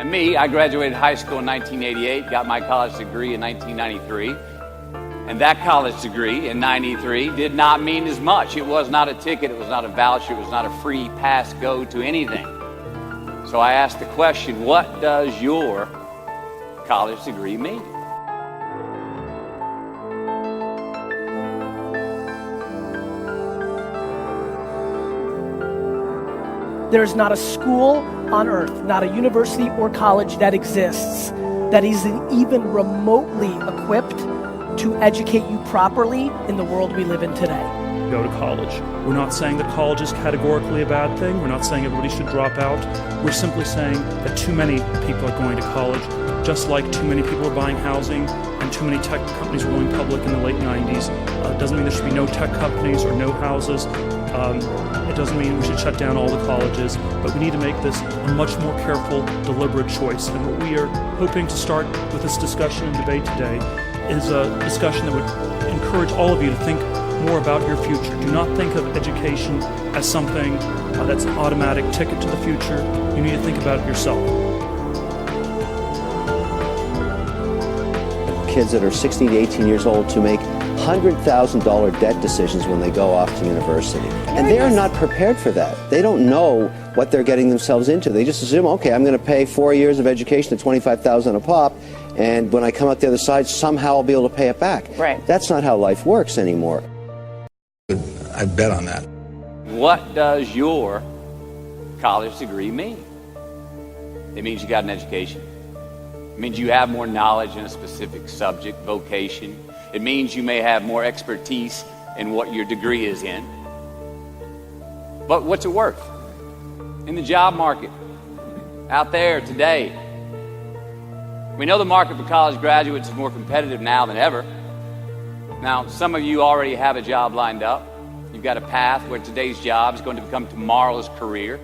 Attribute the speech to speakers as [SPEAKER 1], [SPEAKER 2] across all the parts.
[SPEAKER 1] And me, I graduated high school in 1988, got my college degree in 1993. And that college degree in 93 did not mean as much. It was not a ticket, it was not a voucher, it was not a free pass go to anything. So I asked the question, what does your college degree mean?
[SPEAKER 2] There's not a school on earth, not a university or college that exists that is even remotely equipped to educate you properly in the world we live in today.
[SPEAKER 3] Go to college. We're not saying that college is categorically a bad thing. We're not saying everybody should drop out. We're simply saying that too many people are going to college, just like too many people are buying housing and too many tech companies were going public in the late 90s. It doesn't mean there should be no tech companies or no houses. It doesn't mean we should shut down all the colleges, but we need to make this a much more careful, deliberate choice. And what we are hoping to start with this discussion and debate today is a discussion that would encourage all of you to think more about your future. Do not think of education as something that's an automatic ticket to the future. You need to think about it yourself.
[SPEAKER 4] Kids that are 16 to 18 years old to make $100,000 debt decisions when they go off to university. And they are not prepared for that. They don't know what they're getting themselves into. They just assume, okay, I'm going to pay 4 years of education at $25,000 a pop, and when I come out the other side, somehow I'll be able to pay it back.
[SPEAKER 5] Right.
[SPEAKER 4] That's not how life works anymore.
[SPEAKER 6] I'd bet on that.
[SPEAKER 1] What does your college degree mean? It means you got an education. It means you have more knowledge in a specific subject, vocation. It means you may have more expertise in what your degree is in. But what's it worth? In the job market, out there today, we know the market for college graduates is more competitive now than ever. Now, some of you already have a job lined up. You've got a path where today's job is going to become tomorrow's career.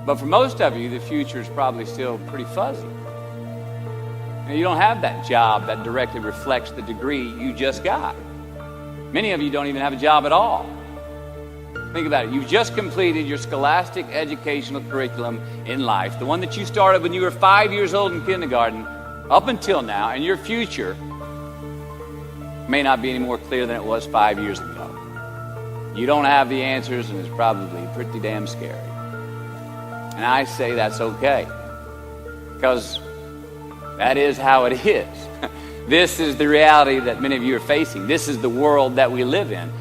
[SPEAKER 1] But for most of you, the future is probably still pretty fuzzy. You don't have that job that directly reflects the degree you just got. Many of you don't even have a job at all. Think about it. You've just completed your scholastic educational curriculum in life, the one that you started when you were 5 years old in kindergarten, up until now, and your future may not be any more clear than it was 5 years ago. You don't have the answers, and it's probably pretty damn scary. And I say that's okay, because that is how it is. This is the reality that many of you are facing. This is the world that we live in.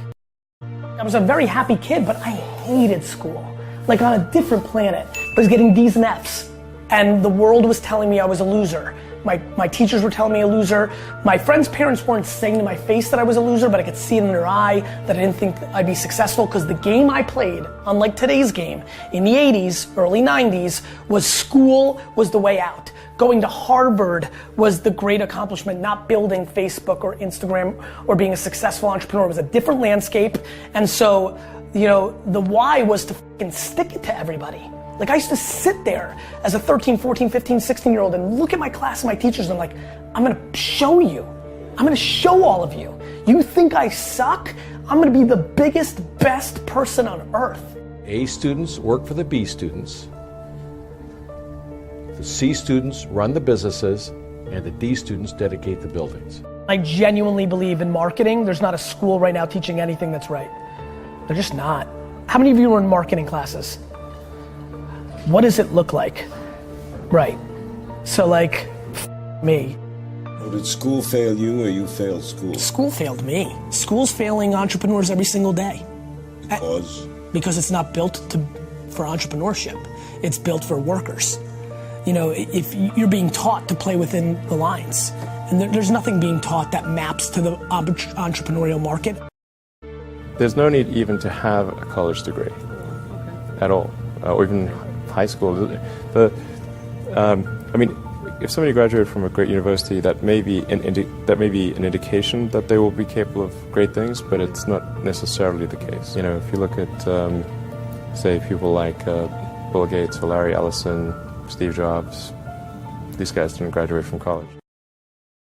[SPEAKER 2] I was a very happy kid, but I hated school. Like on a different planet. I was getting D's and F's. And the world was telling me I was a loser. My teachers were telling me a loser. My friends' parents weren't saying to my face that I was a loser, but I could see it in their eye that I didn't think I'd be successful, because the game I played, unlike today's game, in the 80s, early 90s, was school was the way out. Going to Harvard was the great accomplishment, not building Facebook or Instagram or being a successful entrepreneur. It was a different landscape. And so, you know, the why was to fucking stick it to everybody. Like, I used to sit there as a 13, 14, 15, 16-year-old and look at my class and my teachers, and I'm like, I'm gonna show you. I'm gonna show all of you. You think I suck? I'm gonna be the biggest, best person on earth.
[SPEAKER 7] A students work for the B students. The C students run the businesses, and the D students dedicate the buildings.
[SPEAKER 2] I genuinely believe in marketing. There's not a school right now teaching anything that's right. They're just not. How many of you are in marketing classes? What does it look like? Right. So like, me.
[SPEAKER 8] Well, did school fail you, or you failed school?
[SPEAKER 2] School failed me. School's failing entrepreneurs every single day.
[SPEAKER 8] Because?
[SPEAKER 2] Because it's not built for entrepreneurship. It's built for workers. You know, if you're being taught to play within the lines, and there's nothing being taught that maps to the entrepreneurial market.
[SPEAKER 9] There's no need even to have a college degree at all, or even high school. I mean, if somebody graduated from a great university, that may be an indication that they will be capable of great things, but it's not necessarily the case. You know, if you look at, say, people like Bill Gates or Larry Ellison, Steve Jobs, these guys didn't graduate from college.